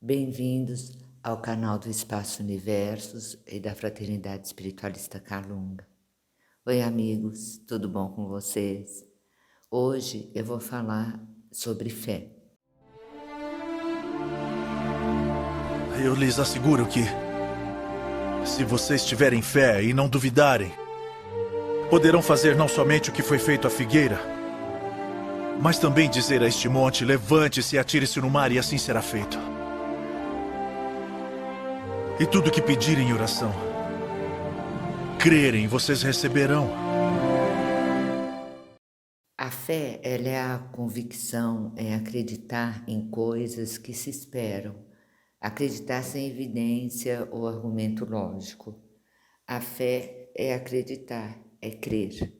Bem-vindos ao canal do Espaço Universos e da Fraternidade Espiritualista Calunga. Oi, amigos, tudo bom com vocês? Hoje eu vou falar sobre fé. Eu lhes asseguro que, se vocês tiverem fé e não duvidarem, poderão fazer não somente o que foi feito à figueira, mas também dizer a este monte: levante-se e atire-se no mar, e assim será feito. E tudo o que pedirem em oração, crerem, vocês receberão. A fé, ela é a convicção, é acreditar em coisas que se esperam, acreditar sem evidência ou argumento lógico. A fé é acreditar, é crer.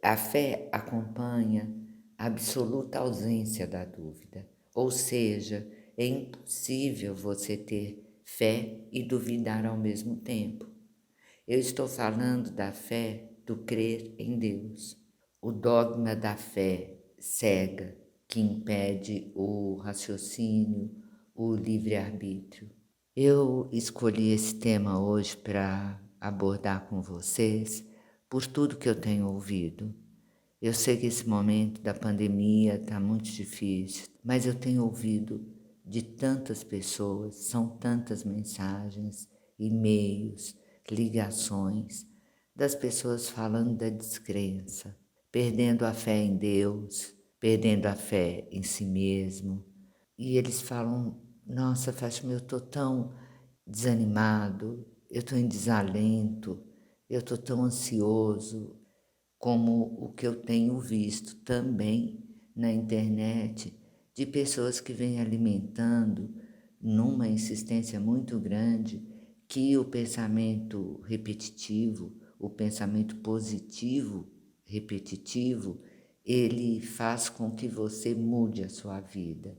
A fé acompanha a absoluta ausência da dúvida, ou seja, é impossível você ter fé e duvidar ao mesmo tempo. Eu estou falando da fé do crer em Deus. O dogma da fé cega que impede o raciocínio, o livre-arbítrio. Eu escolhi esse tema hoje para abordar com vocês por tudo que eu tenho ouvido. Eu sei que esse momento da pandemia está muito difícil, mas eu tenho ouvido de tantas pessoas, são tantas mensagens, e-mails, ligações, das pessoas falando da descrença, perdendo a fé em Deus, perdendo a fé em si mesmo. E eles falam: nossa, Fátima, eu estou tão desanimado, eu estou em desalento, eu estou tão ansioso, como o que eu tenho visto também na internet, de pessoas que vêm alimentando numa insistência muito grande que o pensamento repetitivo, o pensamento positivo repetitivo, ele faz com que você mude a sua vida.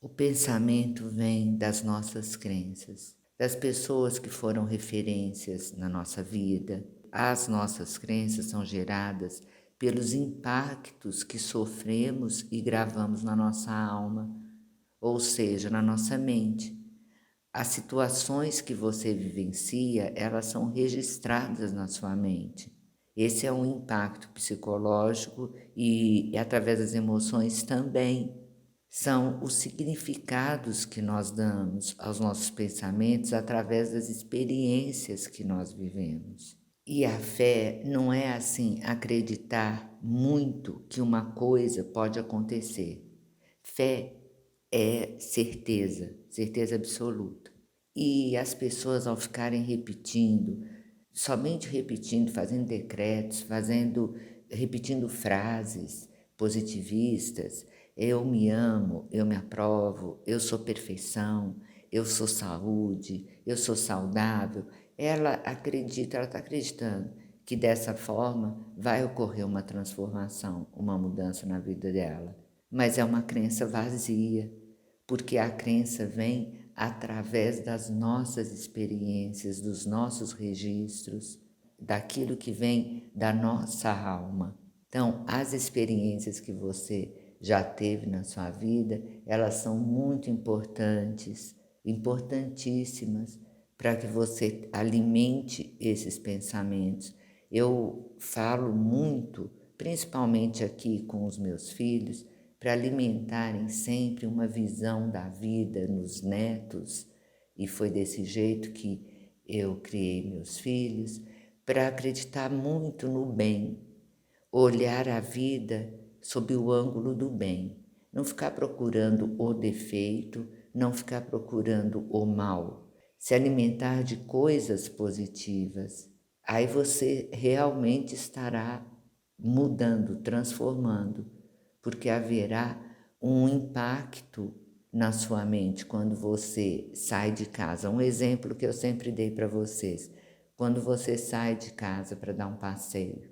O pensamento vem das nossas crenças, das pessoas que foram referências na nossa vida. As nossas crenças são geradas pelos impactos que sofremos e gravamos na nossa alma, ou seja, na nossa mente. As situações que você vivencia, elas são registradas na sua mente. Esse é um impacto psicológico e através das emoções também. São os significados que nós damos aos nossos pensamentos através das experiências que nós vivemos. E a fé não é assim acreditar muito que uma coisa pode acontecer. Fé é certeza, certeza absoluta. E as pessoas, ao ficarem repetindo, somente repetindo, fazendo decretos, repetindo frases positivistas: eu me amo, eu me aprovo, eu sou perfeição, eu sou saúde, eu sou saudável. Ela está acreditando que dessa forma vai ocorrer uma transformação, uma mudança na vida dela. Mas é uma crença vazia, porque a crença vem através das nossas experiências, dos nossos registros, daquilo que vem da nossa alma. Então, as experiências que você já teve na sua vida, elas são muito importantes, importantíssimas, para que você alimente esses pensamentos. Eu falo muito, principalmente aqui com os meus filhos, para alimentarem sempre uma visão da vida nos netos, e foi desse jeito que eu criei meus filhos, para acreditar muito no bem, olhar a vida sob o ângulo do bem, não ficar procurando o defeito, não ficar procurando o mal, se alimentar de coisas positivas. Aí você realmente estará mudando, transformando, porque haverá um impacto na sua mente quando você sai de casa. Um exemplo que eu sempre dei para vocês: quando você sai de casa para dar um passeio.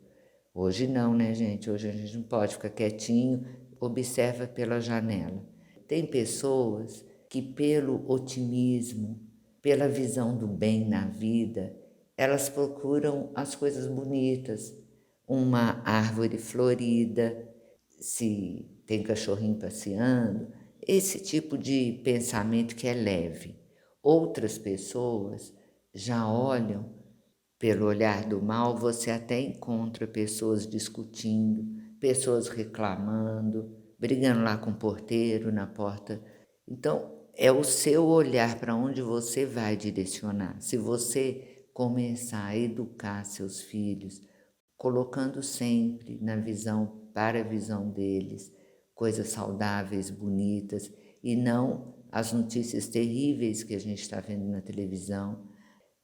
Hoje não, né, gente? Hoje a gente não pode ficar quietinho, observa pela janela. Tem pessoas que, pelo otimismo, pela visão do bem na vida, elas procuram as coisas bonitas, uma árvore florida, se tem cachorrinho passeando, esse tipo de pensamento que é leve. Outras pessoas já olham pelo olhar do mal, você até encontra pessoas discutindo, pessoas reclamando, brigando lá com o porteiro na porta. Então, é o seu olhar para onde você vai direcionar. Se você começar a educar seus filhos, colocando sempre na visão, para a visão deles, coisas saudáveis, bonitas, e não as notícias terríveis que a gente está vendo na televisão.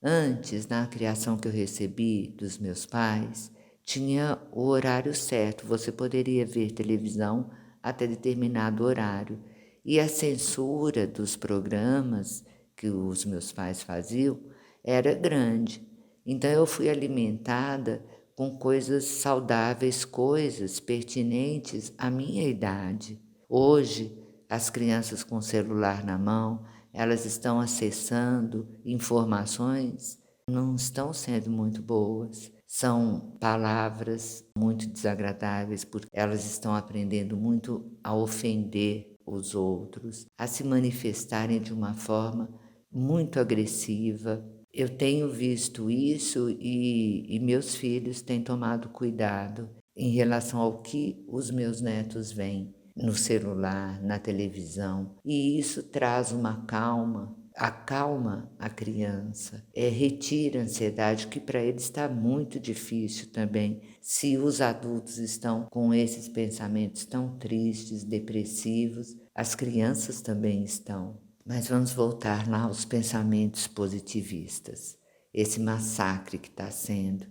Antes, na criação que eu recebi dos meus pais, tinha o horário certo. Você poderia ver televisão até determinado horário. E a censura dos programas que os meus pais faziam era grande. Então eu fui alimentada com coisas saudáveis, coisas pertinentes à minha idade. Hoje, as crianças com o celular na mão, elas estão acessando informações que não estão sendo muito boas. São palavras muito desagradáveis, porque elas estão aprendendo muito a ofender os outros, a se manifestarem de uma forma muito agressiva. Eu tenho visto isso e meus filhos têm tomado cuidado em relação ao que os meus netos veem no celular, na televisão, e isso traz uma calma, acalma a criança, retira a ansiedade, que para eles está muito difícil também. Se os adultos estão com esses pensamentos tão tristes, depressivos, as crianças também estão. Mas vamos voltar lá aos pensamentos positivistas. Esse massacre que está sendo,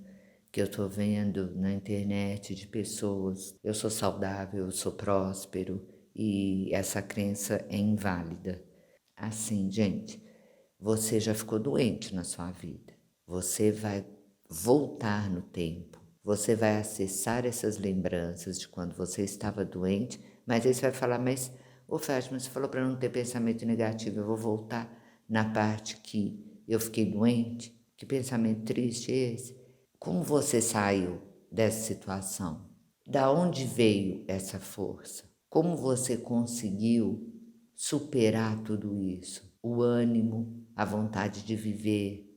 que eu estou vendo na internet de pessoas, eu sou saudável, eu sou próspero, e essa crença é inválida. Assim, gente, você já ficou doente na sua vida. Você vai voltar no tempo. Você vai acessar essas lembranças de quando você estava doente, mas aí você vai falar, mas, ô Fátima, você falou para não ter pensamento negativo, eu vou voltar na parte que eu fiquei doente? Que pensamento triste é esse? Como você saiu dessa situação? Da onde veio essa força? Como você conseguiu superar tudo isso? O ânimo, a vontade de viver,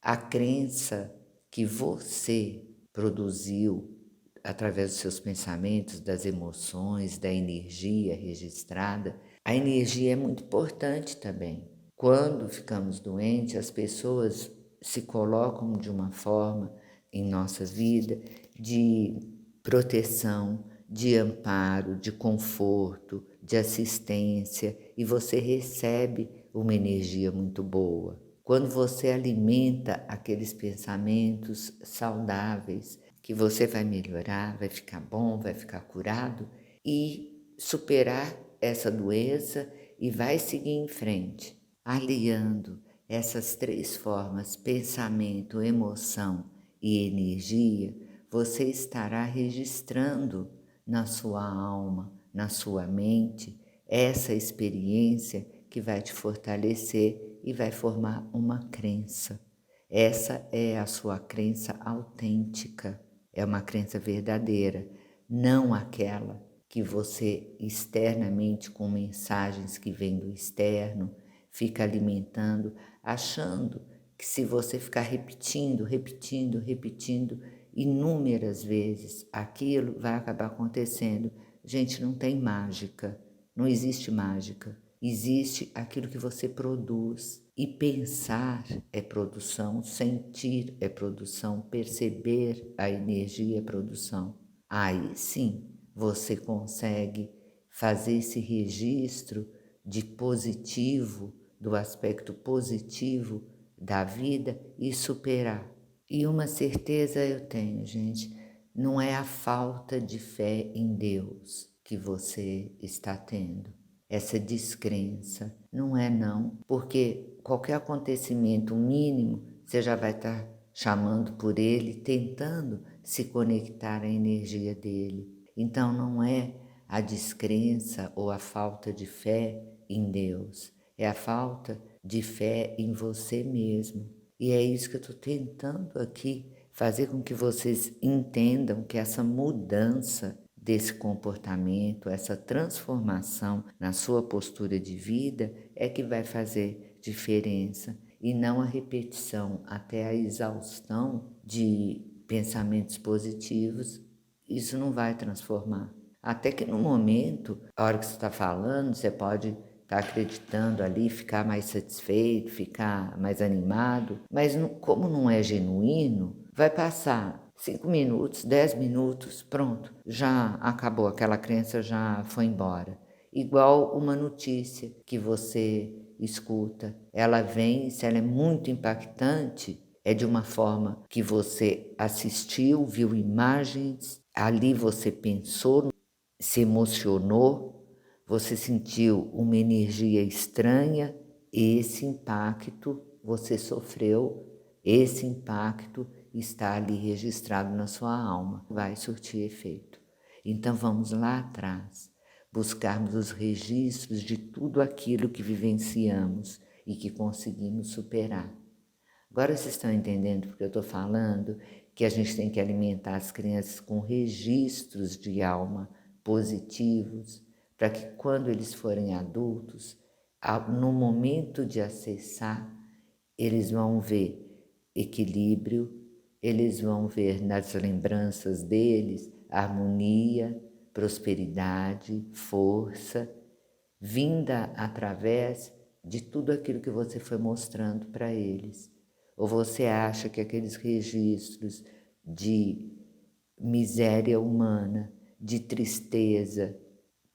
a crença que você produziu através dos seus pensamentos, das emoções, da energia registrada. A energia é muito importante também. Quando ficamos doentes, as pessoas se colocam de uma forma em nossa vida de proteção, de amparo, de conforto, de assistência, e você recebe uma energia muito boa. Quando você alimenta aqueles pensamentos saudáveis, que você vai melhorar, vai ficar bom, vai ficar curado e superar essa doença e vai seguir em frente, aliando essas três formas, pensamento, emoção e energia, você estará registrando na sua alma, na sua mente, essa experiência que vai te fortalecer e vai formar uma crença. Essa é a sua crença autêntica, é uma crença verdadeira, não aquela que você externamente, com mensagens que vêm do externo, fica alimentando, achando que se você ficar repetindo inúmeras vezes, aquilo vai acabar acontecendo. Gente, não tem mágica, não existe mágica. Existe aquilo que você produz. E pensar é produção, sentir é produção, perceber a energia é produção. Aí sim você consegue fazer esse registro de positivo, do aspecto positivo da vida e superar. E uma certeza eu tenho, gente, não é a falta de fé em Deus que você está tendo, essa descrença, não é não, porque qualquer acontecimento mínimo, você já vai estar chamando por ele, tentando se conectar à energia dele. Então não é a descrença ou a falta de fé em Deus, é a falta de fé em você mesmo. E é isso que eu estou tentando aqui fazer com que vocês entendam, que essa mudança desse comportamento, essa transformação na sua postura de vida é que vai fazer diferença e não a repetição até a exaustão de pensamentos positivos. Isso não vai transformar. Até que no momento, a hora que você está falando, você pode estar acreditando ali, ficar mais satisfeito, ficar mais animado, mas como não é genuíno, vai passar 5 minutos, 10 minutos, pronto, já acabou, aquela crença já foi embora. Igual uma notícia que você escuta, ela vem, se ela é muito impactante, é de uma forma que você assistiu, viu imagens, ali você pensou, se emocionou, você sentiu uma energia estranha, esse impacto você sofreu, esse impacto está ali registrado na sua alma, vai surtir efeito. Então vamos lá atrás, buscarmos os registros de tudo aquilo que vivenciamos e que conseguimos superar. Agora vocês estão entendendo porque eu estou falando que a gente tem que alimentar as crianças com registros de alma positivos, para que quando eles forem adultos, no momento de acessar, eles vão ver equilíbrio, eles vão ver nas lembranças deles harmonia, prosperidade, força, vinda através de tudo aquilo que você foi mostrando para eles. Ou você acha que aqueles registros de miséria humana, de tristeza,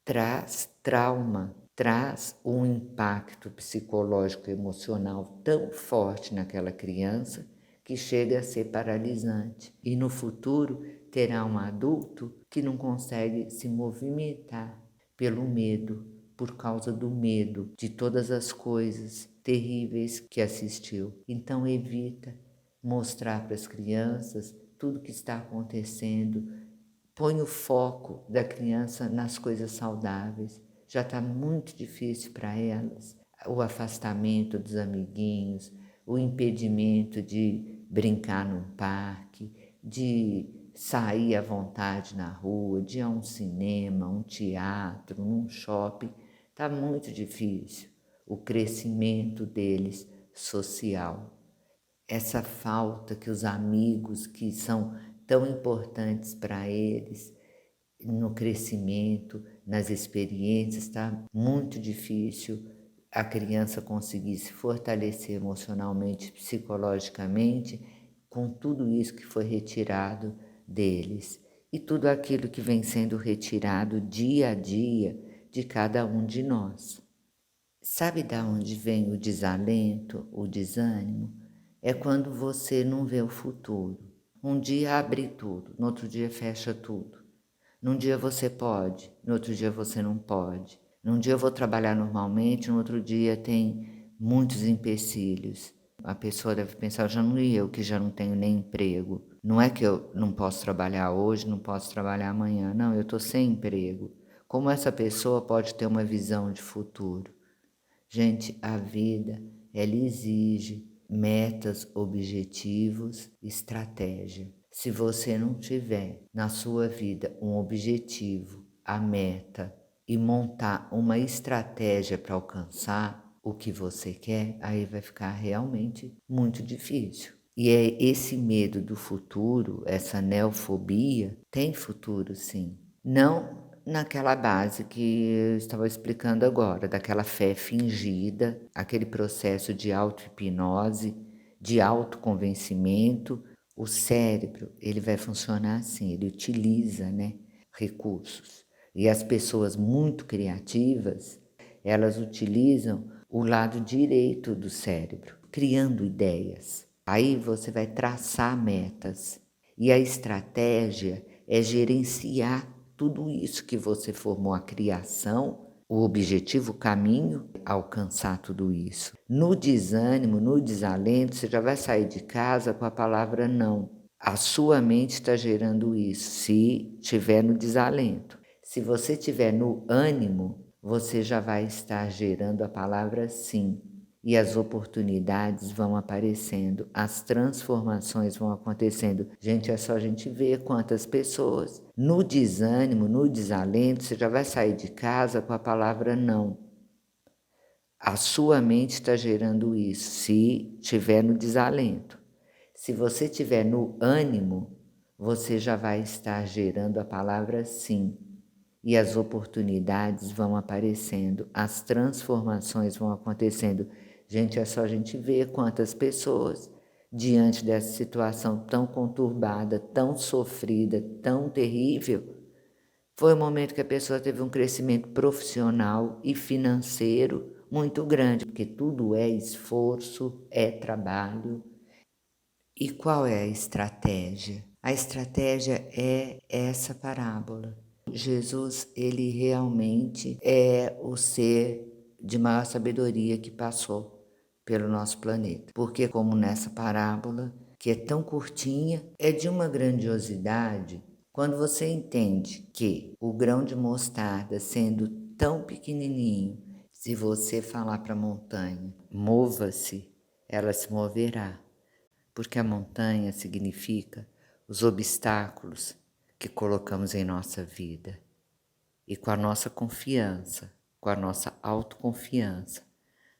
traz trauma, traz um impacto psicológico e emocional tão forte naquela criança que chega a ser paralisante. E no futuro terá um adulto que não consegue se movimentar pelo medo, por causa do medo de todas as coisas terríveis que assistiu. Então evita mostrar para as crianças tudo que está acontecendo. Põe o foco da criança nas coisas saudáveis. Já está muito difícil para elas. O afastamento dos amiguinhos, o impedimento de brincar num parque, de sair à vontade na rua, de ir a um cinema, um teatro, um shopping. Está muito difícil o crescimento deles social. Essa falta que os amigos que são tão importantes para eles no crescimento, nas experiências, está muito difícil a criança conseguir se fortalecer emocionalmente, psicologicamente, com tudo isso que foi retirado deles e tudo aquilo que vem sendo retirado dia a dia de cada um de nós. Sabe de onde vem o desalento, o desânimo? É quando você não vê o futuro. Um dia abre tudo, no outro dia fecha tudo. Num dia você pode, no outro dia você não pode. Num dia eu vou trabalhar normalmente, no outro dia tem muitos empecilhos. A pessoa deve pensar, já não eu que já não tenho nem emprego. Não é que eu não posso trabalhar hoje, não posso trabalhar amanhã. Não, eu estou sem emprego. Como essa pessoa pode ter uma visão de futuro? Gente, a vida, ela exige metas, objetivos, estratégia. Se você não tiver na sua vida um objetivo, a meta e montar uma estratégia para alcançar o que você quer, aí vai ficar realmente muito difícil. E é esse medo do futuro, essa neofobia, tem futuro sim. Não naquela base que eu estava explicando agora, daquela fé fingida, aquele processo de auto-hipnose, de autoconvencimento. O cérebro, ele vai funcionar assim, ele utiliza, recursos. E as pessoas muito criativas, elas utilizam o lado direito do cérebro, criando ideias. Aí você vai traçar metas. E a estratégia é gerenciar tudo isso que você formou, a criação, o objetivo, o caminho, alcançar tudo isso. No desânimo, no desalento, você já vai sair de casa com a palavra não. A sua mente está gerando isso, se tiver no desalento. Se você tiver no ânimo, você já vai estar gerando a palavra sim. e as oportunidades vão aparecendo, as transformações vão acontecendo. Gente, é só a gente ver quantas pessoas no desânimo, no desalento, você já vai sair de casa com a palavra não. A sua mente está gerando isso, se tiver no desalento. Se você estiver no ânimo, você já vai estar gerando a palavra sim. E as oportunidades vão aparecendo, as transformações vão acontecendo. Gente, é só a gente ver quantas pessoas, diante dessa situação tão conturbada, tão sofrida, tão terrível, foi o momento que a pessoa teve um crescimento profissional e financeiro muito grande, porque tudo é esforço, é trabalho. E qual é a estratégia? A estratégia é essa parábola. Jesus, ele realmente é o ser de maior sabedoria que passou pelo nosso planeta. Porque como nessa parábola, que é tão curtinha, é de uma grandiosidade. Quando você entende que o grão de mostarda, sendo tão pequenininho, se você falar para a montanha, mova-se, ela se moverá. Porque a montanha significa os obstáculos que colocamos em nossa vida. E com a nossa confiança, com a nossa autoconfiança,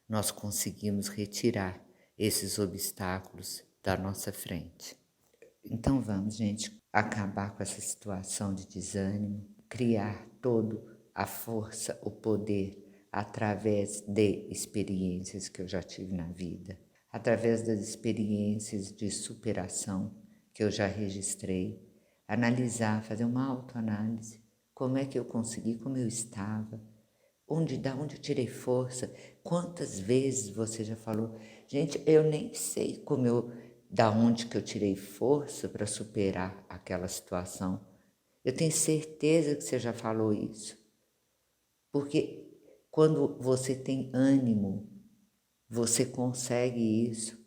nós conseguimos retirar esses obstáculos da nossa frente. Então vamos, gente, acabar com essa situação de desânimo, criar toda a força, o poder através de experiências que eu já tive na vida, através das experiências de superação que eu já registrei, analisar, fazer uma autoanálise, como é que eu consegui, como eu estava, da onde eu tirei força, quantas vezes você já falou, gente, eu nem sei da onde que eu tirei força para superar aquela situação. Eu tenho certeza que você já falou isso. Porque quando você tem ânimo, você consegue isso,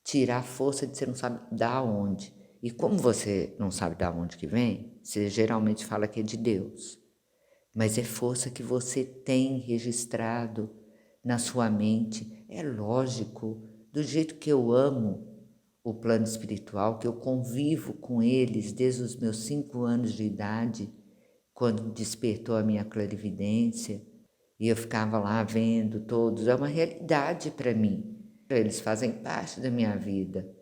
tirar força de você não sabe da onde. E como você não sabe da onde que vem, você geralmente fala que é de Deus. Mas é força que você tem registrado na sua mente. É lógico, do jeito que eu amo o plano espiritual, que eu convivo com eles desde os meus 5 anos de idade, quando despertou a minha clarividência, e eu ficava lá vendo todos, é uma realidade para mim. Eles fazem parte da minha vida.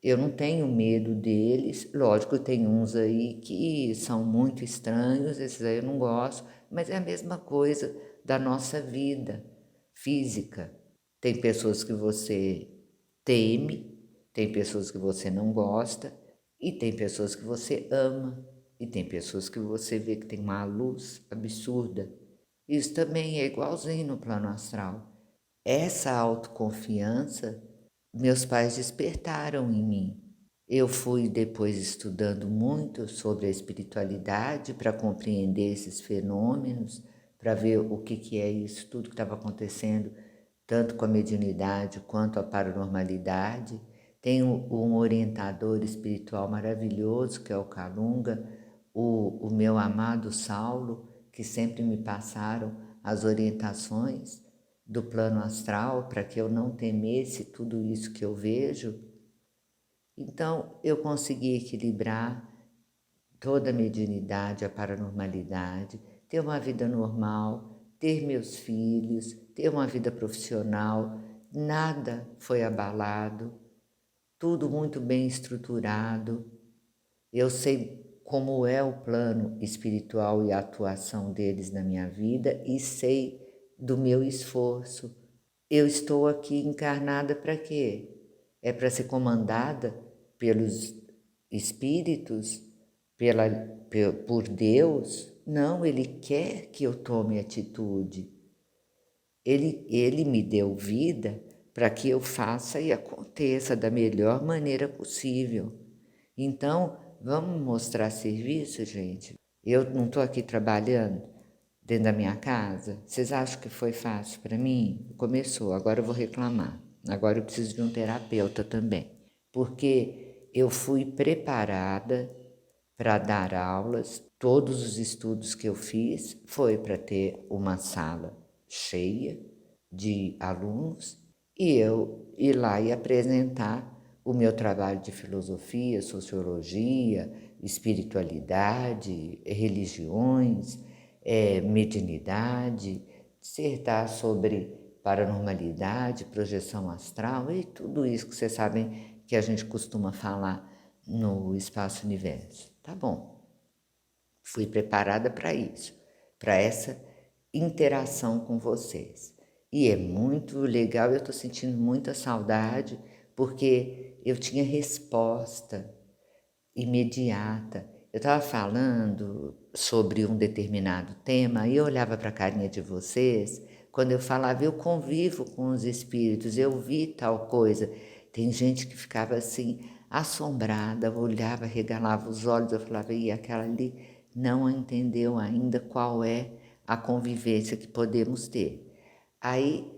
Eu não tenho medo deles, lógico, tem uns aí que são muito estranhos, esses aí eu não gosto, mas é a mesma coisa da nossa vida física. Tem pessoas que você teme, tem pessoas que você não gosta, e tem pessoas que você ama, e tem pessoas que você vê que tem uma luz absurda. Isso também é igualzinho no plano astral. Essa autoconfiança, meus pais despertaram em mim. Eu fui depois estudando muito sobre a espiritualidade para compreender esses fenômenos, para ver o que é isso, tudo que estava acontecendo, tanto com a mediunidade quanto a paranormalidade. Tenho um orientador espiritual maravilhoso, que é o Calunga, o meu amado Saulo, que sempre me passaram as orientações do plano astral para que eu não temesse tudo isso que eu vejo. Então, eu consegui equilibrar toda a mediunidade, a paranormalidade, ter uma vida normal, ter meus filhos, ter uma vida profissional, nada foi abalado, tudo muito bem estruturado. Eu sei como é o plano espiritual e a atuação deles na minha vida e sei do meu esforço. Eu estou aqui encarnada para quê? É para ser comandada pelos espíritos, por Deus? Não, Ele quer que eu tome atitude. Ele me deu vida para que eu faça e aconteça da melhor maneira possível. Então, vamos mostrar serviço, gente? Eu não estou aqui trabalhando dentro da minha casa. Vocês acham que foi fácil para mim? Começou, agora eu vou reclamar. Agora eu preciso de um terapeuta também. Porque eu fui preparada para dar aulas. Todos os estudos que eu fiz foi para ter uma sala cheia de alunos e eu ir lá e apresentar o meu trabalho de filosofia, sociologia, espiritualidade, religiões, mediunidade, dissertar sobre paranormalidade, projeção astral e tudo isso que vocês sabem que a gente costuma falar no Espaço Universo. Tá bom, fui preparada para isso, para essa interação com vocês. E é muito legal, eu estou sentindo muita saudade, porque eu tinha resposta imediata. Eu estava falando sobre um determinado tema e eu olhava para a carinha de vocês. Quando eu falava, eu convivo com os espíritos, eu vi tal coisa. Tem gente que ficava assim, assombrada, olhava, regalava os olhos. Eu falava, e aquela ali não entendeu ainda qual é a convivência que podemos ter. Aí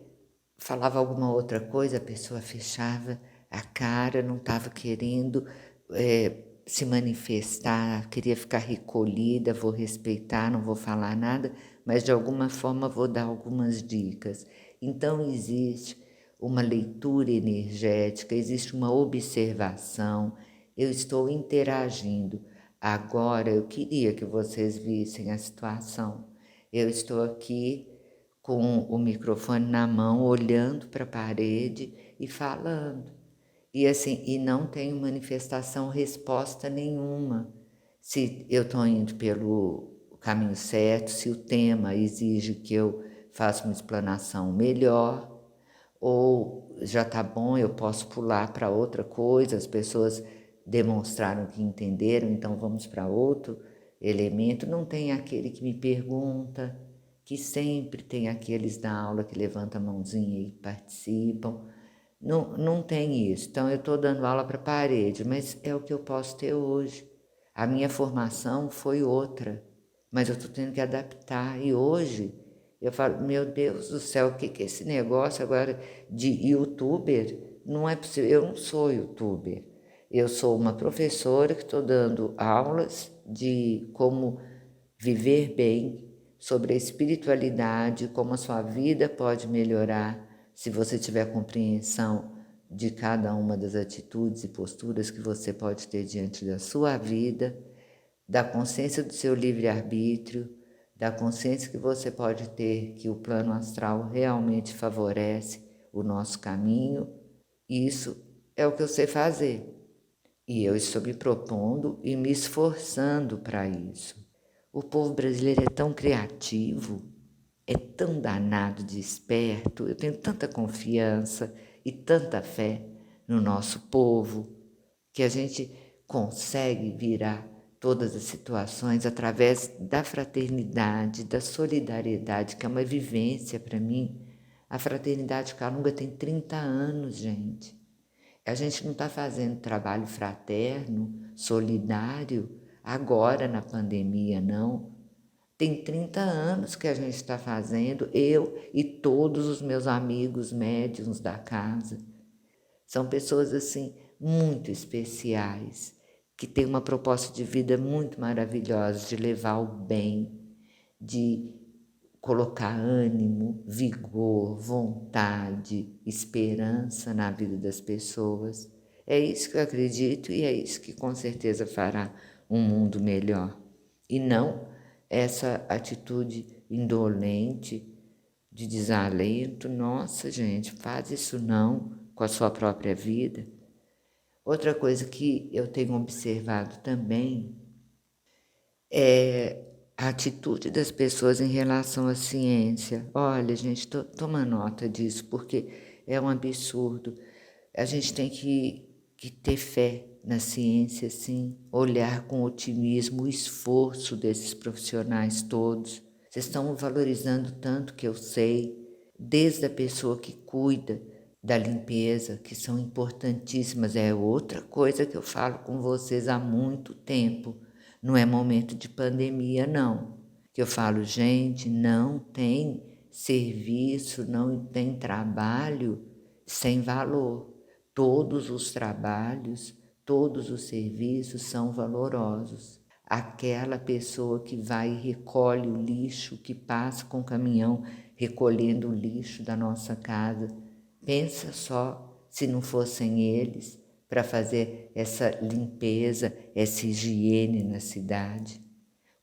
falava alguma outra coisa, a pessoa fechava a cara, não estava querendo se manifestar, queria ficar recolhida, vou respeitar, não vou falar nada, mas de alguma forma vou dar algumas dicas. Então existe uma leitura energética, existe uma observação, eu estou interagindo. Agora eu queria que vocês vissem a situação. Eu estou aqui com o microfone na mão, olhando para a parede e falando. E assim, e não tenho manifestação, resposta nenhuma. Se eu estou indo pelo caminho certo, se o tema exige que eu faça uma explanação melhor, ou já está bom, eu posso pular para outra coisa, as pessoas demonstraram que entenderam, então vamos para outro elemento. Não tem aquele que me pergunta, que sempre tem aqueles da aula que levantam a mãozinha e participam. Não tem isso. Então, eu estou dando aula para a parede, mas é o que eu posso ter hoje. A minha formação foi outra, mas eu estou tendo que adaptar. E hoje eu falo, meu Deus do céu, o que é esse negócio agora de youtuber? Não é possível, eu não sou youtuber. Eu sou uma professora que estou dando aulas de como viver bem, sobre a espiritualidade, como a sua vida pode melhorar se você tiver compreensão de cada uma das atitudes e posturas que você pode ter diante da sua vida, da consciência do seu livre-arbítrio, da consciência que você pode ter que o plano astral realmente favorece o nosso caminho. Isso é o que eu sei fazer. E eu estou me propondo e me esforçando para isso. O povo brasileiro é tão criativo, é tão danado de esperto, eu tenho tanta confiança e tanta fé no nosso povo, que a gente consegue virar todas as situações através da fraternidade, da solidariedade, que é uma vivência para mim. A Fraternidade Calunga tem 30 anos, gente. A gente não está fazendo trabalho fraterno, solidário, agora na pandemia, não. Tem 30 anos que a gente está fazendo, eu e todos os meus amigos médiuns da casa. São pessoas assim muito especiais, que têm uma proposta de vida muito maravilhosa, de levar o bem, de colocar ânimo, vigor, vontade, esperança na vida das pessoas. É isso que eu acredito e é isso que com certeza fará um mundo melhor. E não essa atitude indolente, de desalento. Nossa, gente, faz isso não com a sua própria vida. Outra coisa que eu tenho observado também é a atitude das pessoas em relação à ciência. Olha, gente, toma nota disso, porque é um absurdo. A gente tem que ter fé na ciência, sim, olhar com otimismo o esforço desses profissionais todos. Vocês estão valorizando tanto que eu sei, desde a pessoa que cuida da limpeza, que são importantíssimas. É outra coisa que eu falo com vocês há muito tempo. Não é momento de pandemia, não. Que eu falo, gente, não tem serviço, não tem trabalho sem valor. Todos os trabalhos, todos os serviços são valorosos. Aquela pessoa que vai e recolhe o lixo, que passa com o caminhão recolhendo o lixo da nossa casa, Pensa só se não fossem eles para fazer essa limpeza, essa higiene na cidade.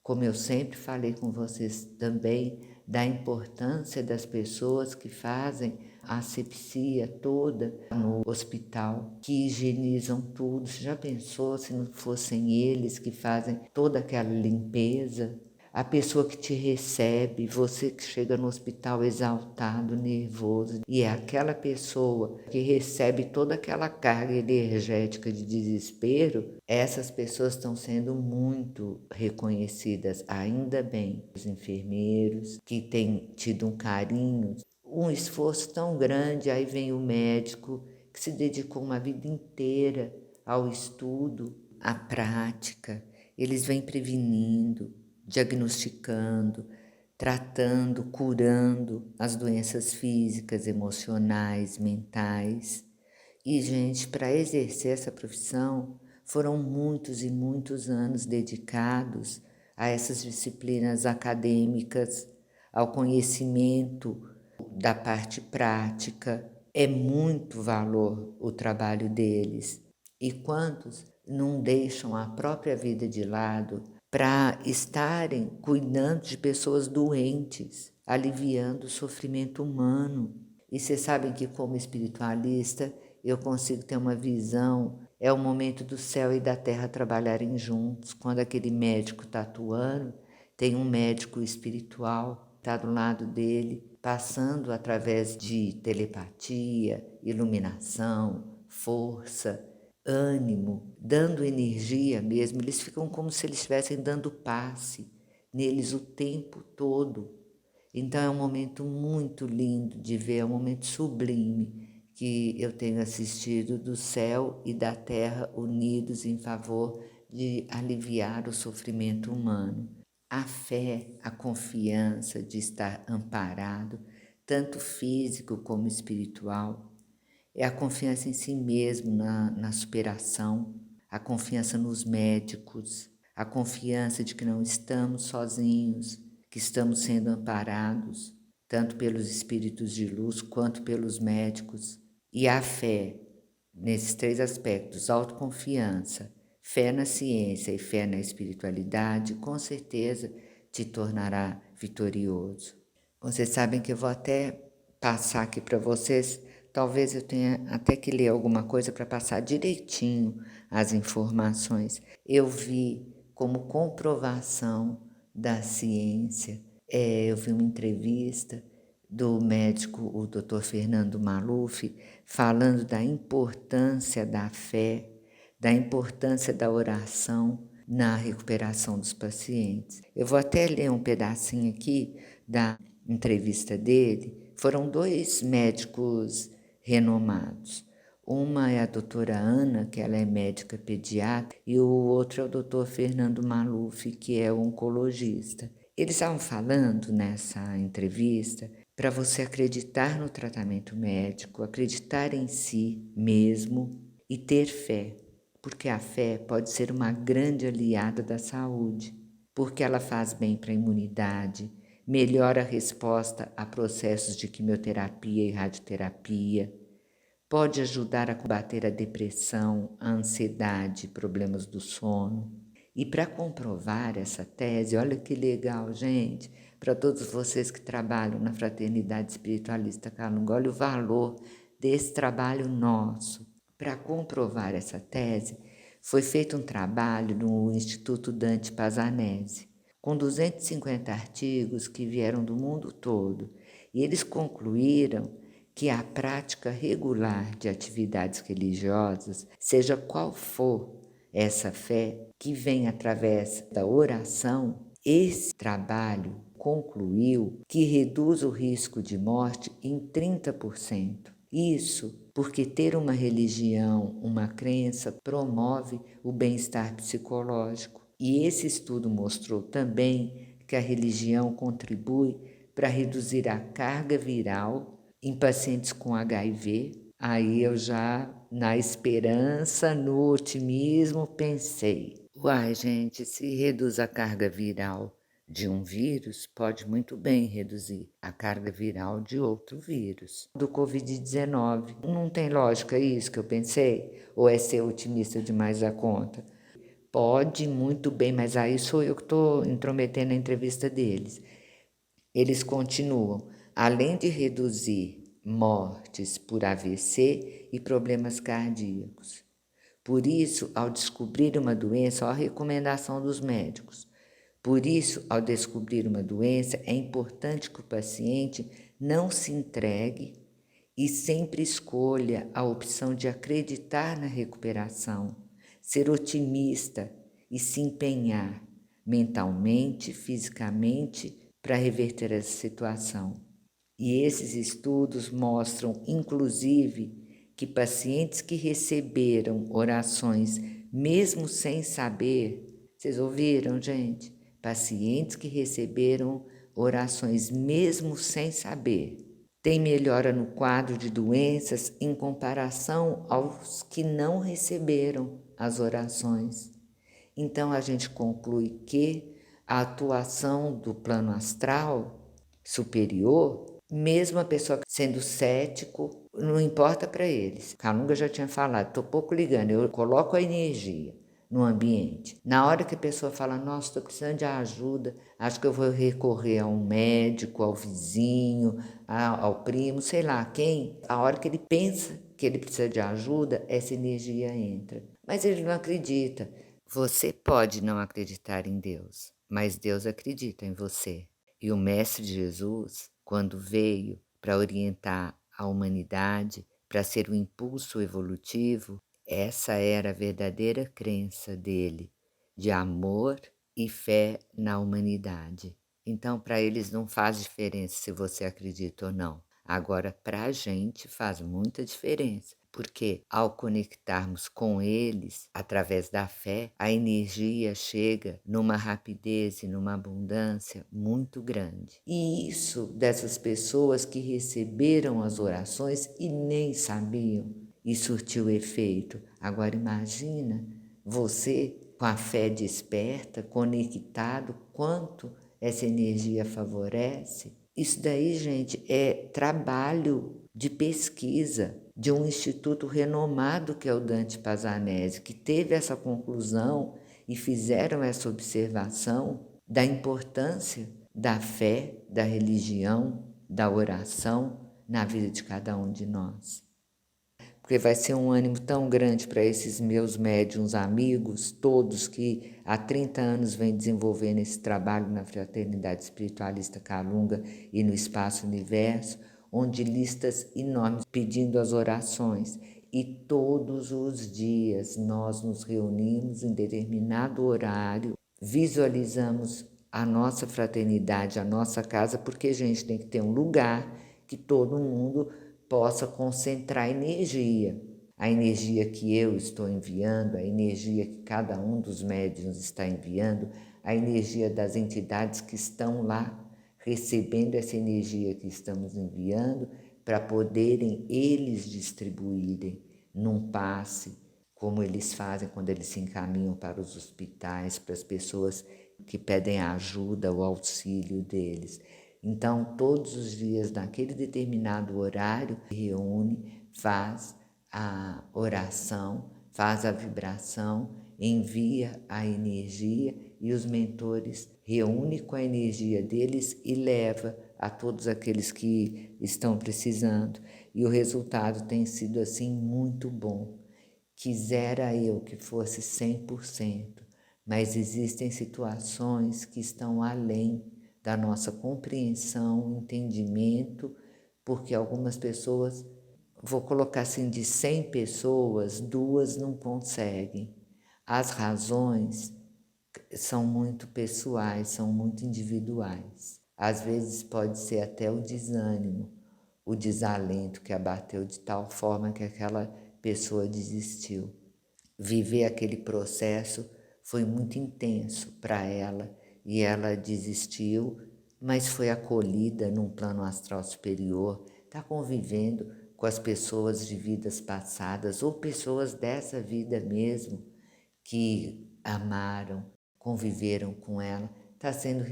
Como eu sempre falei com vocês também, da importância das pessoas que fazem a asepsia toda no hospital, que higienizam tudo. Você já pensou se não fossem eles que fazem toda aquela limpeza? A pessoa que te recebe, você que chega no hospital exaltado, nervoso, e é aquela pessoa que recebe toda aquela carga energética de desespero, essas pessoas estão sendo muito reconhecidas, ainda bem. Os enfermeiros que têm tido um carinho, um esforço tão grande, aí vem o médico que se dedicou uma vida inteira ao estudo, à prática, eles vêm prevenindo, diagnosticando, tratando, curando as doenças físicas, emocionais, mentais. E, gente, para exercer essa profissão, foram muitos e muitos anos dedicados a essas disciplinas acadêmicas, ao conhecimento da parte prática. É muito valor o trabalho deles. E quantos não deixam a própria vida de lado para estarem cuidando de pessoas doentes, aliviando o sofrimento humano. E vocês sabem que, como espiritualista, eu consigo ter uma visão, é o momento do céu e da terra trabalharem juntos. Quando aquele médico está atuando, tem um médico espiritual, está do lado dele, passando através de telepatia, iluminação, força, ânimo, dando energia mesmo. Eles ficam como se eles estivessem dando passe neles o tempo todo. Então é um momento muito lindo de ver, é um momento sublime que eu tenho assistido, do céu e da terra unidos em favor de aliviar o sofrimento humano. A fé, a confiança de estar amparado, tanto físico como espiritual, é a confiança em si mesmo, na superação, a confiança nos médicos, a confiança de que não estamos sozinhos, que estamos sendo amparados, tanto pelos espíritos de luz quanto pelos médicos. E a fé, nesses três aspectos, autoconfiança, fé na ciência e fé na espiritualidade, com certeza te tornará vitorioso. Vocês sabem que eu vou até passar aqui para vocês. Talvez eu tenha até que ler alguma coisa para passar direitinho as informações. Eu vi como comprovação da ciência, eu vi uma entrevista do médico, o Dr. Fernando Maluf, falando da importância da fé, da importância da oração na recuperação dos pacientes. Eu vou até ler um pedacinho aqui da entrevista dele. Foram dois médicos renomados. Uma é a doutora Ana, que ela é médica pediatra, e o outro é o doutor Fernando Maluf, que é oncologista. Eles estavam falando nessa entrevista para você acreditar no tratamento médico, acreditar em si mesmo e ter fé, porque a fé pode ser uma grande aliada da saúde, porque ela faz bem para a imunidade, melhora a resposta a processos de quimioterapia e radioterapia, pode ajudar a combater a depressão, a ansiedade, problemas do sono. E para comprovar essa tese, olha que legal, gente, para todos vocês que trabalham na Fraternidade Espiritualista Calunga, olha o valor desse trabalho nosso. Para comprovar essa tese, foi feito um trabalho no Instituto Dante Pazanese, com 250 artigos que vieram do mundo todo, e eles concluíram que a prática regular de atividades religiosas, seja qual for essa fé que vem através da oração, esse trabalho concluiu que reduz o risco de morte em 30%. Isso porque ter uma religião, uma crença, promove o bem-estar psicológico. E esse estudo mostrou também que a religião contribui para reduzir a carga viral em pacientes com HIV. Aí eu já, na esperança, no otimismo, pensei: uai, gente, se reduz a carga viral de um vírus pode muito bem reduzir a carga viral de outro vírus, do Covid-19. Não tem lógica isso que eu pensei? Ou é ser otimista demais da conta? Pode muito bem, mas aí sou eu que estou intrometendo a entrevista deles. Eles continuam, além de reduzir mortes por AVC e problemas cardíacos. Por isso, ao descobrir uma doença, ó, a recomendação dos médicos. Por isso, ao descobrir uma doença, é importante que o paciente não se entregue e sempre escolha a opção de acreditar na recuperação, ser otimista e se empenhar mentalmente, fisicamente, para reverter essa situação. E esses estudos mostram, inclusive, que pacientes que receberam orações mesmo sem saber, vocês ouviram, gente? Pacientes que receberam orações mesmo sem saber, têm melhora no quadro de doenças em comparação aos que não receberam as orações. Então a gente conclui que a atuação do plano astral superior, mesmo a pessoa sendo cético, não importa para eles. Calunga já tinha falado, estou pouco ligando, eu coloco a energia no ambiente. Na hora que a pessoa fala, nossa, estou precisando de ajuda, acho que eu vou recorrer a um médico, ao vizinho, ao primo, sei lá, quem. A hora que ele pensa que ele precisa de ajuda, essa energia entra. Mas ele não acredita. Você pode não acreditar em Deus, mas Deus acredita em você. E o Mestre Jesus, quando veio para orientar a humanidade, para ser o impulso evolutivo, essa era a verdadeira crença dele, de amor e fé na humanidade. Então, para eles não faz diferença se você acredita ou não. Agora, para a gente faz muita diferença, porque ao conectarmos com eles, através da fé, a energia chega numa rapidez e numa abundância muito grande. E isso dessas pessoas que receberam as orações e nem sabiam, e surtiu efeito. Agora imagina você com a fé desperta, conectado, quanto essa energia favorece. Isso daí, gente, é trabalho de pesquisa de um instituto renomado que é o Dante Pazzanese, que teve essa conclusão e fizeram essa observação da importância da fé, da religião, da oração na vida de cada um de nós. Porque vai ser um ânimo tão grande para esses meus médiuns amigos, todos que há 30 anos vêm desenvolvendo esse trabalho na Fraternidade Espiritualista Calunga e no Espaço Universo, onde listas enormes pedindo as orações. E todos os dias nós nos reunimos em determinado horário, visualizamos a nossa fraternidade, a nossa casa, porque a gente tem que ter um lugar que todo mundo possa concentrar energia. A energia que eu estou enviando, a energia que cada um dos médiuns está enviando, a energia das entidades que estão lá recebendo essa energia que estamos enviando para poderem eles distribuírem num passe, como eles fazem quando eles se encaminham para os hospitais, para as pessoas que pedem a ajuda, o auxílio deles. Então, todos os dias, naquele determinado horário, reúne, faz a oração, faz a vibração, envia a energia e os mentores reúnem com a energia deles e leva a todos aqueles que estão precisando. E o resultado tem sido assim muito bom. Quisera eu que fosse 100%, mas existem situações que estão além da nossa compreensão, entendimento, porque algumas pessoas, vou colocar assim, de 100 pessoas, 2 não conseguem. As razões são muito pessoais, são muito individuais. Às vezes pode ser até o desânimo, o desalento que abateu de tal forma que aquela pessoa desistiu. Viver aquele processo foi muito intenso para ela e ela desistiu, mas foi acolhida num plano astral superior, está convivendo com as pessoas de vidas passadas ou pessoas dessa vida mesmo que amaram, conviveram com ela, está sendo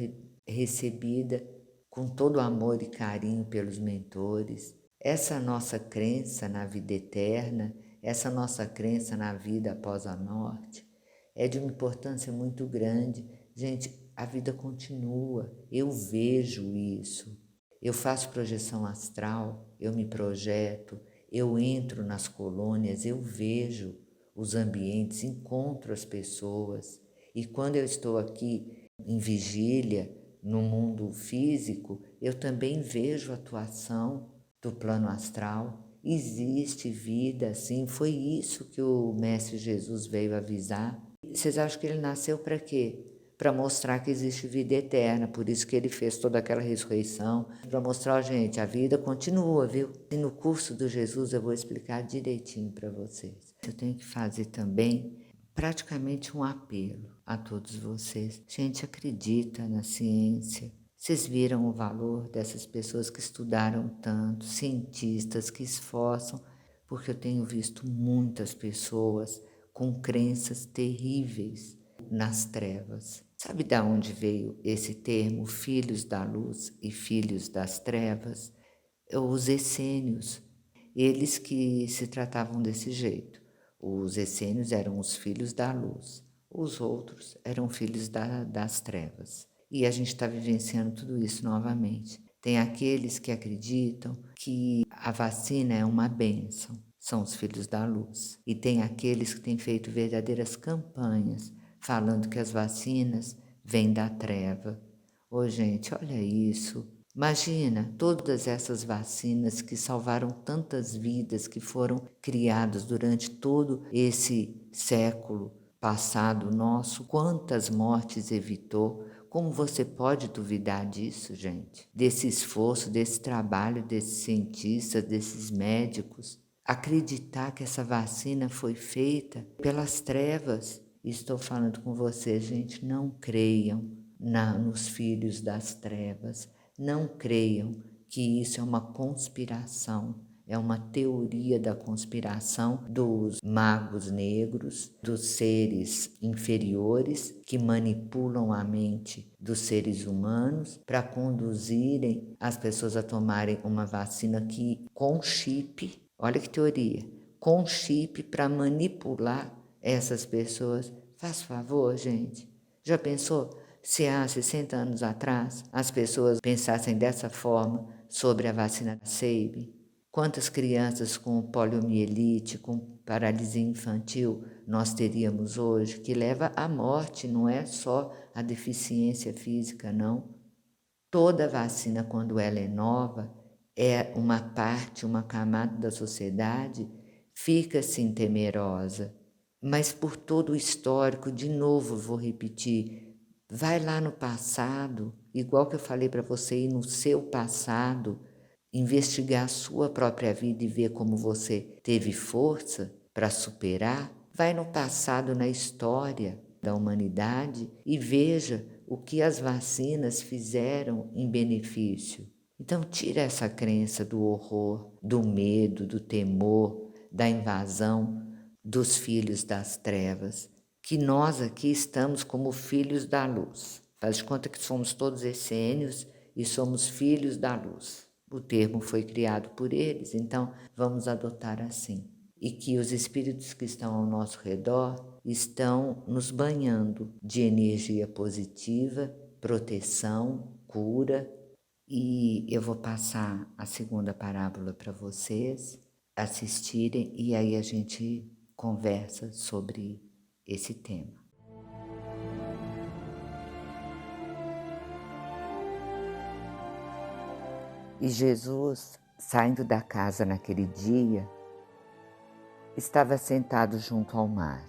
recebida com todo amor e carinho pelos mentores. Essa nossa crença na vida eterna, essa nossa crença na vida após a morte, é de uma importância muito grande. Gente, a vida continua, eu vejo isso. Eu faço projeção astral, eu me projeto, eu entro nas colônias, eu vejo os ambientes, encontro as pessoas. E quando eu estou aqui em vigília, no mundo físico, eu também vejo a atuação do plano astral. Existe vida, assim, foi isso que o Mestre Jesus veio avisar. Vocês acham que ele nasceu para quê? Para mostrar que existe vida eterna, por isso que ele fez toda aquela ressurreição, para mostrar, gente, a vida continua, viu? E no curso do Jesus eu vou explicar direitinho para vocês. Eu tenho que fazer também praticamente um apelo a todos vocês. Gente, acredita na ciência. Vocês viram o valor dessas pessoas que estudaram tanto, cientistas que esforçam, porque eu tenho visto muitas pessoas com crenças terríveis nas trevas. Sabe de onde veio esse termo, filhos da luz e filhos das trevas? Os essênios, eles que se tratavam desse jeito. Os essênios eram os filhos da luz, os outros eram filhos das trevas. E a gente está vivenciando tudo isso novamente. Tem aqueles que acreditam que a vacina é uma bênção, são os filhos da luz. E tem aqueles que têm feito verdadeiras campanhas, falando que as vacinas vêm da treva. Ô, gente, olha isso. Imagina todas essas vacinas que salvaram tantas vidas, que foram criadas durante todo esse século passado nosso. Quantas mortes evitou? Como você pode duvidar disso, gente? Desse esforço, desse trabalho desses cientistas, desses médicos. Acreditar que essa vacina foi feita pelas trevas. Estou falando com vocês, gente, não creiam nos filhos das trevas. Não creiam que isso é uma conspiração, é uma teoria da conspiração dos magos negros, dos seres inferiores que manipulam a mente dos seres humanos para conduzirem as pessoas a tomarem uma vacina que com chip, olha que teoria, com chip para manipular essas pessoas. Faz favor, gente. Já pensou? Se há 60 anos atrás as pessoas pensassem dessa forma sobre a vacina da SEIB, quantas crianças com poliomielite, com paralisia infantil nós teríamos hoje, que leva à morte, não é só a deficiência física, não. Toda vacina, quando ela é nova, é uma parte, uma camada da sociedade, fica assim temerosa. Mas por todo o histórico, de novo vou repetir, vai lá no passado, igual que eu falei para você ir no seu passado, investigar a sua própria vida e ver como você teve força para superar. Vai no passado, na história da humanidade e veja o que as vacinas fizeram em benefício. Então tira essa crença do horror, do medo, do temor, da invasão dos filhos das trevas, que nós aqui estamos como filhos da luz. Faz de conta que somos todos essênios e somos filhos da luz. O termo foi criado por eles, então vamos adotar assim. E que os espíritos que estão ao nosso redor estão nos banhando de energia positiva, proteção, cura. E eu vou passar a segunda parábola para vocês assistirem e aí a gente conversa sobre esse tema. E Jesus, saindo da casa naquele dia, estava sentado junto ao mar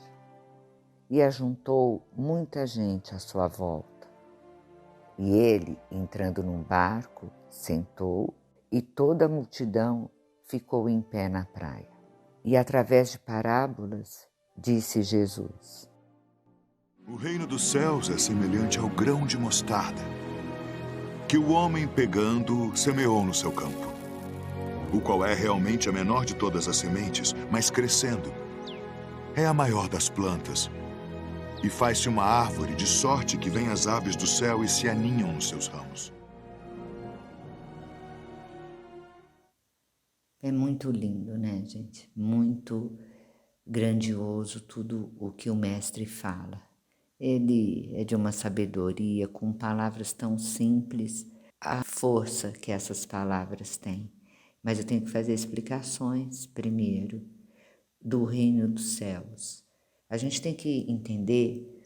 e ajuntou muita gente à sua volta. E ele, entrando num barco, sentou e toda a multidão ficou em pé na praia. E através de parábolas, disse Jesus: O reino dos céus é semelhante ao grão de mostarda, que o homem pegando semeou no seu campo, o qual é realmente a menor de todas as sementes, mas crescendo é a maior das plantas e faz-se uma árvore, de sorte que vêm as aves do céu e se aninham nos seus ramos. É muito lindo, né, gente? Muito grandioso tudo o que o mestre fala. Ele é de uma sabedoria com palavras tão simples, a força que essas palavras têm. Mas eu tenho que fazer explicações primeiro do reino dos céus. A gente tem que entender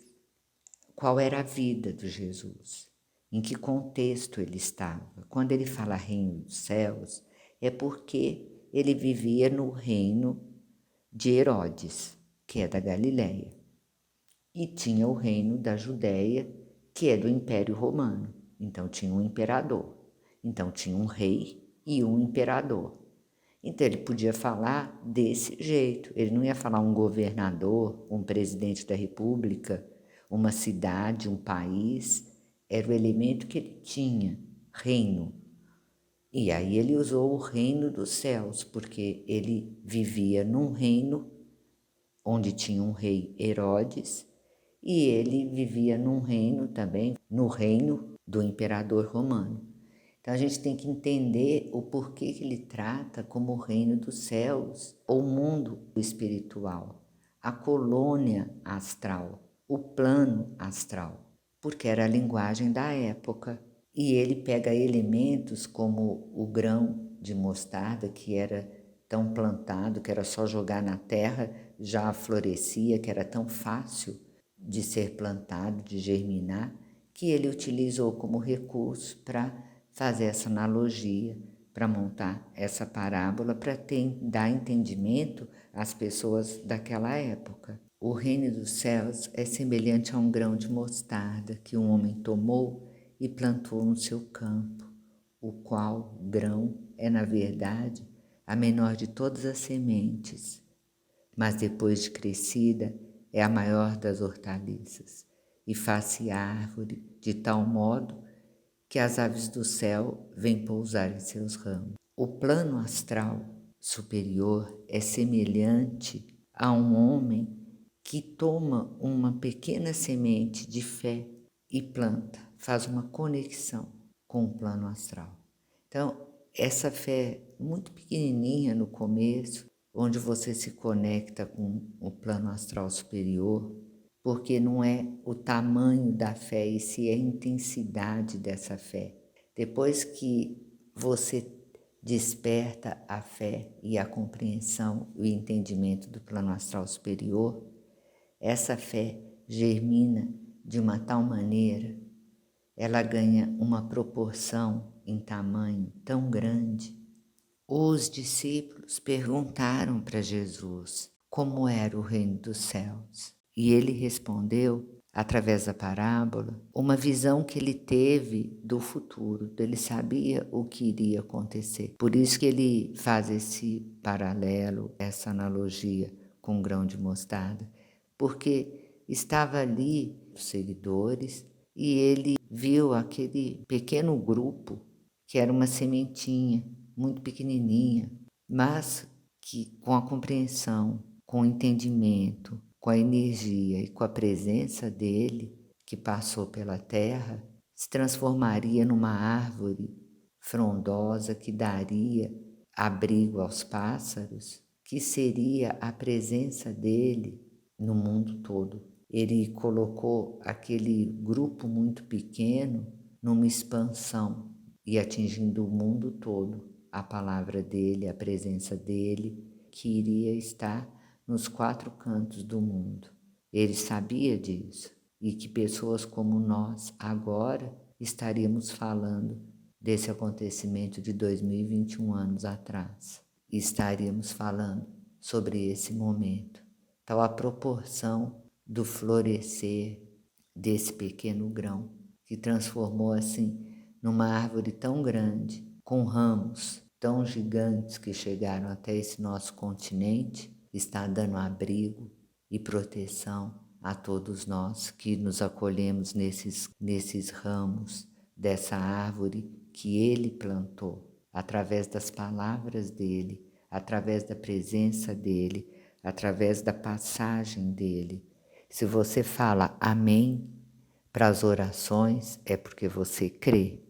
qual era a vida de Jesus, em que contexto ele estava. Quando ele fala reino dos céus, é porque ele vivia no reino de Herodes, que é da Galileia, e tinha o reino da Judéia, que é do Império Romano. Então tinha um imperador, então tinha um rei e um imperador. Então ele podia falar desse jeito, ele não ia falar um governador, um presidente da república, uma cidade, um país, era o elemento que ele tinha, reino. E aí ele usou o reino dos céus, porque ele vivia num reino onde tinha um rei Herodes, e ele vivia num reino também, no reino do imperador romano. Então a gente tem que entender o porquê que ele trata como o reino dos céus, ou mundo espiritual, a colônia astral, o plano astral, porque era a linguagem da época. E ele pega elementos como o grão de mostarda, que era tão plantado, que era só jogar na terra, já florescia, que era tão fácil de ser plantado, de germinar, que ele utilizou como recurso para fazer essa analogia, para montar essa parábola, para dar entendimento às pessoas daquela época. O reino dos céus é semelhante a um grão de mostarda que um homem tomou e plantou no seu campo, o qual grão é, na verdade, a menor de todas as sementes, mas depois de crescida é a maior das hortaliças, e faz-se árvore de tal modo que as aves do céu vêm pousar em seus ramos. O plano astral superior é semelhante a um homem que toma uma pequena semente de fé e planta, faz uma conexão com o plano astral. Então, essa fé muito pequenininha no começo, onde você se conecta com o plano astral superior, porque não é o tamanho da fé, e sim a intensidade dessa fé. Depois que você desperta a fé e a compreensão, o entendimento do plano astral superior, essa fé germina de uma tal maneira, ela ganha uma proporção em tamanho tão grande. Os discípulos perguntaram para Jesus como era o reino dos céus. E ele respondeu, através da parábola, uma visão que ele teve do futuro. Ele sabia o que iria acontecer. Por isso que ele faz esse paralelo, essa analogia com o grão de mostarda, porque estava ali os seguidores e ele viu aquele pequeno grupo que era uma sementinha muito pequenininha, mas que com a compreensão, com o entendimento, com a energia e com a presença dele que passou pela terra, se transformaria numa árvore frondosa que daria abrigo aos pássaros, que seria a presença dele no mundo todo. Ele colocou aquele grupo muito pequeno numa expansão e atingindo o mundo todo. A palavra dele, a presença dele, que iria estar nos 4 cantos do mundo. Ele sabia disso e que pessoas como nós agora estaríamos falando desse acontecimento de 2021 anos atrás. E estaríamos falando sobre esse momento. Então, a proporção do florescer desse pequeno grão que transformou assim numa árvore tão grande, com ramos tão gigantes que chegaram até esse nosso continente, está dando abrigo e proteção a todos nós que nos acolhemos nesses ramos dessa árvore que ele plantou, através das palavras dele, através da presença dele, através da passagem dele. Se você fala amém para as orações, é porque você crê.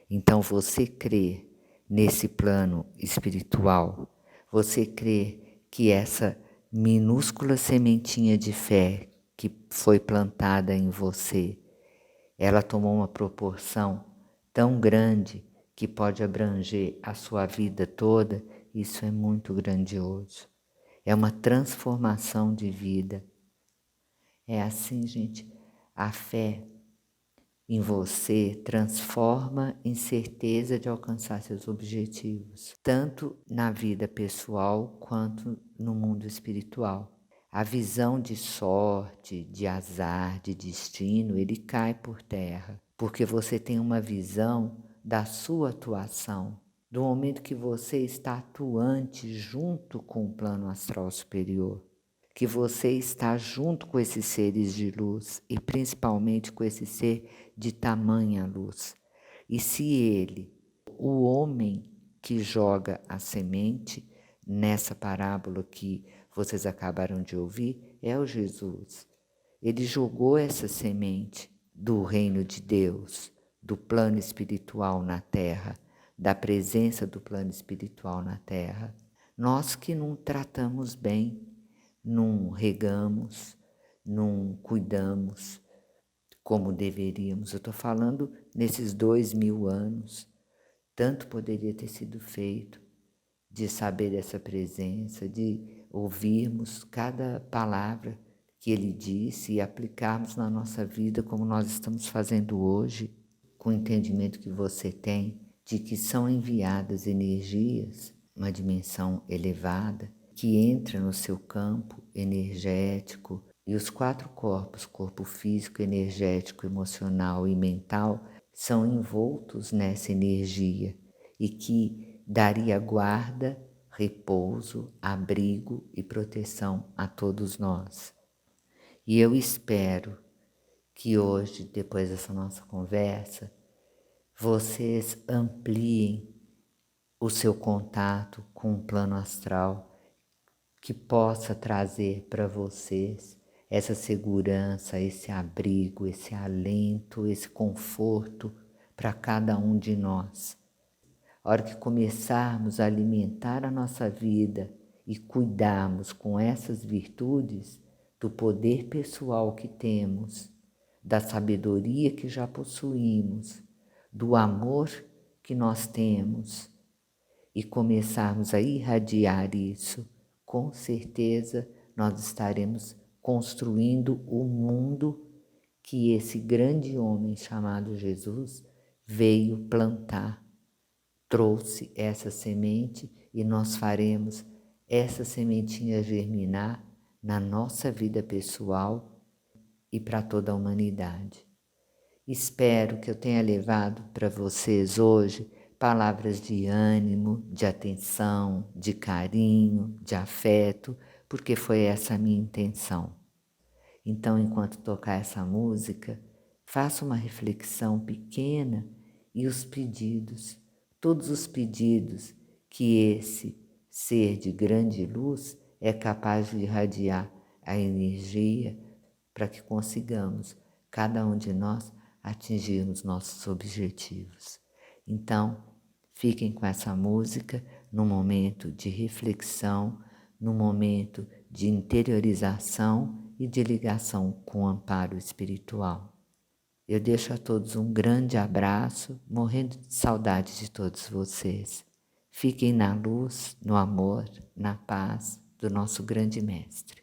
Então você crê nesse plano espiritual, você crê que essa minúscula sementinha de fé que foi plantada em você, ela tomou uma proporção tão grande que pode abranger a sua vida toda. Isso é muito grandioso. É uma transformação de vida. É assim, gente, a fé em você transforma em certeza de alcançar seus objetivos, tanto na vida pessoal quanto no mundo espiritual. A visão de sorte, de azar, de destino, ele cai por terra, porque você tem uma visão da sua atuação, do momento que você está atuante junto com o plano astral superior, que você está junto com esses seres de luz e principalmente com esse ser de tamanha luz. E se ele, o homem que joga a semente, nessa parábola que vocês acabaram de ouvir, é o Jesus. Ele jogou essa semente do reino de Deus, do plano espiritual na terra, da presença do plano espiritual na terra. Nós que não tratamos bem, não regamos, não cuidamos como deveríamos. Eu estou falando nesses 2000 anos, tanto poderia ter sido feito de saber dessa presença, de ouvirmos cada palavra que ele disse e aplicarmos na nossa vida como nós estamos fazendo hoje, com o entendimento que você tem de que são enviadas energias, uma dimensão elevada, que entra no seu campo energético e os 4 corpos, corpo físico, energético, emocional e mental, são envoltos nessa energia e que daria guarda, repouso, abrigo e proteção a todos nós. E eu espero que hoje, depois dessa nossa conversa, vocês ampliem o seu contato com o plano astral, que possa trazer para vocês essa segurança, esse abrigo, esse alento, esse conforto para cada um de nós. A hora que começarmos a alimentar a nossa vida e cuidarmos com essas virtudes do poder pessoal que temos, da sabedoria que já possuímos, do amor que nós temos, e começarmos a irradiar isso, com certeza nós estaremos construindo o mundo que esse grande homem chamado Jesus veio plantar. Trouxe essa semente e nós faremos essa sementinha germinar na nossa vida pessoal e para toda a humanidade. Espero que eu tenha levado para vocês hoje palavras de ânimo, de atenção, de carinho, de afeto, porque foi essa a minha intenção. Então, enquanto tocar essa música, faça uma reflexão pequena e os pedidos, todos os pedidos que esse ser de grande luz é capaz de irradiar a energia para que consigamos, cada um de nós, atingirmos nossos objetivos. Então, fiquem com essa música num momento de reflexão, num momento de interiorização e de ligação com o amparo espiritual. Eu deixo a todos um grande abraço, morrendo de saudade de todos vocês. Fiquem na luz, no amor, na paz do nosso grande mestre.